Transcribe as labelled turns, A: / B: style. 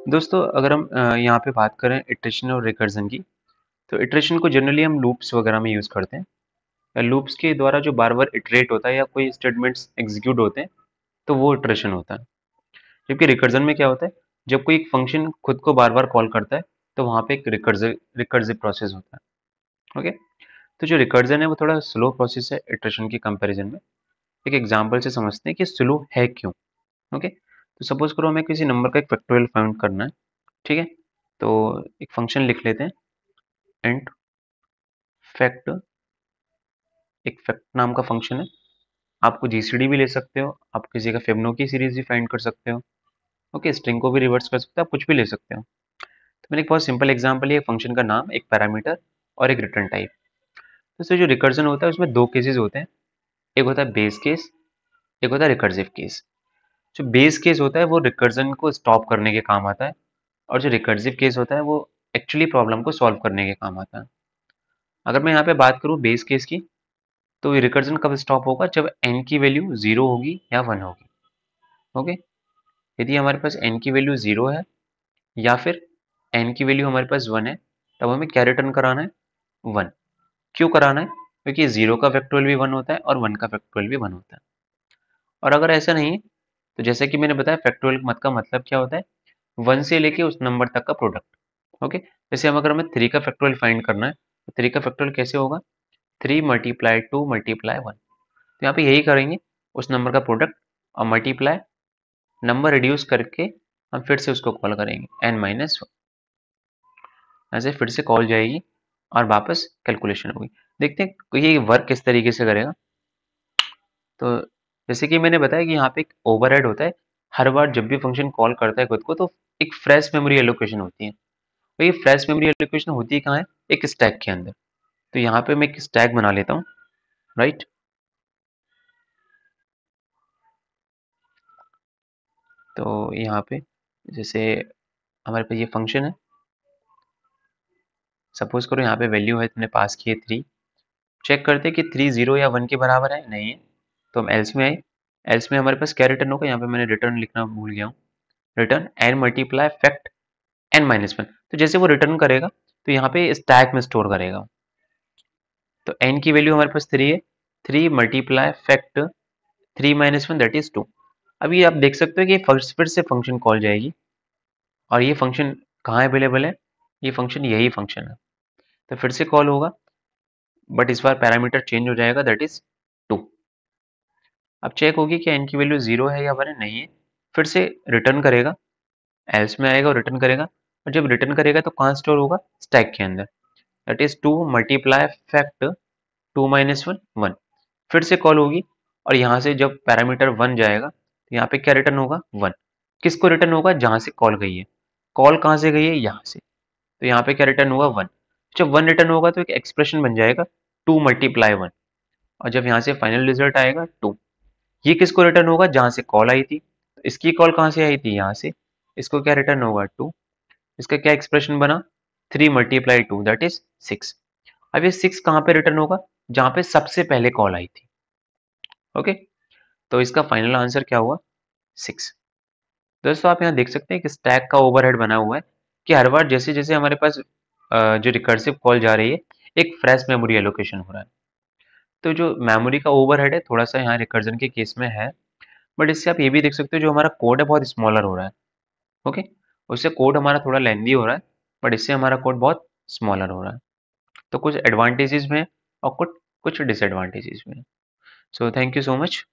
A: दोस्तों अगर हम यहाँ पे बात करें इटरेशन और रिकर्जन की, तो इटरेशन को जनरली हम लूप्स वगैरह में यूज़ करते हैं। लूप्स के द्वारा जो बार-बार इटरेट होता है या कोई स्टेटमेंट्स एग्जीक्यूट होते हैं, तो वो इटरेशन होता है। जबकि रिकर्जन में क्या होता है, जब कोई एक फंक्शन खुद को बार-बार कॉल करता है, तो वहाँ पे एक रिकर्सिव प्रोसेस होता है। ओके? तो जो रिकर्जन है वो थोड़ा स्लो प्रोसेस है इटरेशन के कंपैरिजन में। एक एग्जांपल से समझते हैं कि स्लो है क्यों? ओके? तो सपोज़ करो हमें किसी नंबर का एक फैक्टोरियल फाइंड करना है, ठीक है? तो एक फंक्शन लिख लेते हैं इंट फैक्ट, एक फैक्ट नाम का फंक्शन है। आपको जीसीडी भी ले सकते हो, आप किसी का फिबोनाची सीरीज भी फाइंड कर सकते हो। ओके, स्ट्रिंग को भी रिवर्स कर सकते हो, आप कुछ भी ले सकते हो। तो मैंने एक बहुत सिंपल एग्जांपल लिया, फंक्शन का नाम, एक पैरामीटर और एक रिटर्न टाइप। तो इसमें जो रिकर्जन होता है उसमें दो केसेस होते हैं, एक होता है बेस केस, एक होता है रिकर्सिव केस। जो बेस केस होता है वो रिकर्जन को स्टॉप करने के काम आता है, और जो रिकर्सिव केस होता है वो एक्चुअली प्रॉब्लम को सॉल्व करने के काम आता है। अगर मैं यहाँ पे बात करूँ बेस केस की, तो ये रिकर्जन कब स्टॉप होगा, जब n की वैल्यू 0 होगी या 1 होगी। ओके, यदि हमारे पास n की वैल्यू 0 है या फिर n की वैल्यू हमारे पास 1 है, तब हमें क्या रिटर्न कराना है, 1। क्यों कराना है, क्योंकि 0 का फैक्टोरियल भी 1 होता है और 1 का फैक्टोरियल भी 1 होता है। और अगर ऐसा नहीं है, तो जैसे कि मैंने बताया फैक्टोरियल मत का मतलब क्या होता है, 1 से लेके उस नंबर तक का प्रोडक्ट। ओके, जैसे हम अगर हमें 3 का फैक्टोरियल फाइंड करना है, तो 3 का फैक्टोरियल कैसे होगा, 3 मल्टीप्लाई 2 मल्टीप्लाई 1। तो यहाँ पे यही करेंगे, उस नंबर का प्रोडक्ट और मल्टीप्लाई, नंबर रिड्यूस करके हम फिर से उसको कॉल करेंगे n-1, ऐसे फिर से कॉल जाएगी और वापस कैलकुलेशन होगी। देखते हैं ये वर्क किस तरीके से करेगा। तो जैसे कि मैंने बताया कि यहाँ पे एक ओवरहेड होता है, हर बार जब भी फंक्शन कॉल करता है खुद को, तो एक फ्रेश मेमोरी एलोकेशन होती है। तो ये फ्रेश मेमोरी एलोकेशन होती है कहाँ है, एक स्टैक के अंदर। तो यहाँ पे मैं एक स्टैक बना लेता हूँ, राइट। तो यहाँ पे जैसे हमारे पास ये फंक्शन है, सपोज करो यहाँ पे वैल्यू है, तुमने पास की है 3। चेक करते कि 3 0 या 1 के बराबर है, नहीं है। तो हम एल्स में आए, एल्स में हमारे पास क्या रिटर्न होगा, यहाँ पे मैंने रिटर्न लिखना भूल गया हूँ, return n multiply fact n-1। तो जैसे वो रिटर्न करेगा, तो यहाँ पे स्टैक में स्टोर करेगा। तो n की वैल्यू हमारे पास 3 है, 3 मल्टीप्लाई फैक्ट 3-1 दैट इज 2। अभी आप देख सकते हो कि फिर से फंक्शन कॉल जाएगी, और ये फंक्शन कहाँ अवेलेबल है, ये फंक्शन यही फंक्शन है। तो फिर से कॉल होगा, बट इस बार पैरामीटर चेंज हो जाएगा, दैट इज 2। अब चेक होगी कि n की वैल्यू 0 है या 1 है, नहीं है। फिर से रिटर्न करेगा, एल्स में आएगा और रिटर्न करेगा, और जब रिटर्न करेगा तो कहाँ स्टोर होगा, स्टैक के अंदर। That is 2 multiply fact 2-1 1। फिर से कॉल होगी, और यहाँ से जब पैरामीटर 1 जाएगा, तो यहाँ पे क्या रिटर्न होगा, 1। किसको रिटर्न होगा, जहाँ से कॉल गई है। कॉल कहाँ से गई है, यहाँ से। तो यहाँ पे क्या रिटर्न होगा, 1। जब 1 रिटर्न होगा तो एक एक्सप्रेशन बन जाएगा 2 मल्टीप्लाई 1, और जब यहाँ से फाइनल रिजल्ट आएगा 2। ये किसको रिटर्न होगा, जहाँ से कॉल आई थी। तो इसकी कॉल कहाँ से आई थी, यहाँ से। इसको क्या रिटर्न होगा, 2। इसका क्या एक्सप्रेशन बना, 3 मल्टीप्लाई 2 दैट इज 6। अब ये 6 कहाँ पे रिटर्न होगा, जहाँ पे सबसे पहले कॉल आई थी। ओके, तो इसका फाइनल आंसर क्या हुआ, 6। दोस्तों आप यहाँ देख सकते हैं कि स्टैक का ओवरहेड बना हुआ है, कि हर बार जैसे जैसे हमारे पास जो रिकर्सिव कॉल जा रही है, एक फ्रेश मेमोरी एलोकेशन हो रहा है। तो जो मेमोरी का ओवरहेड है थोड़ा सा यहाँ रिकर्जन के केस में है, बट इससे आप ये भी देख सकते हो जो हमारा कोड है बहुत स्मॉलर हो रहा है। ओके, उससे कोड हमारा थोड़ा लेंदी हो रहा है, बट इससे हमारा कोड बहुत स्मॉलर हो रहा है। तो कुछ एडवांटेजेस में और कुछ कुछ डिसएडवांटेजेस में। So thank you so much.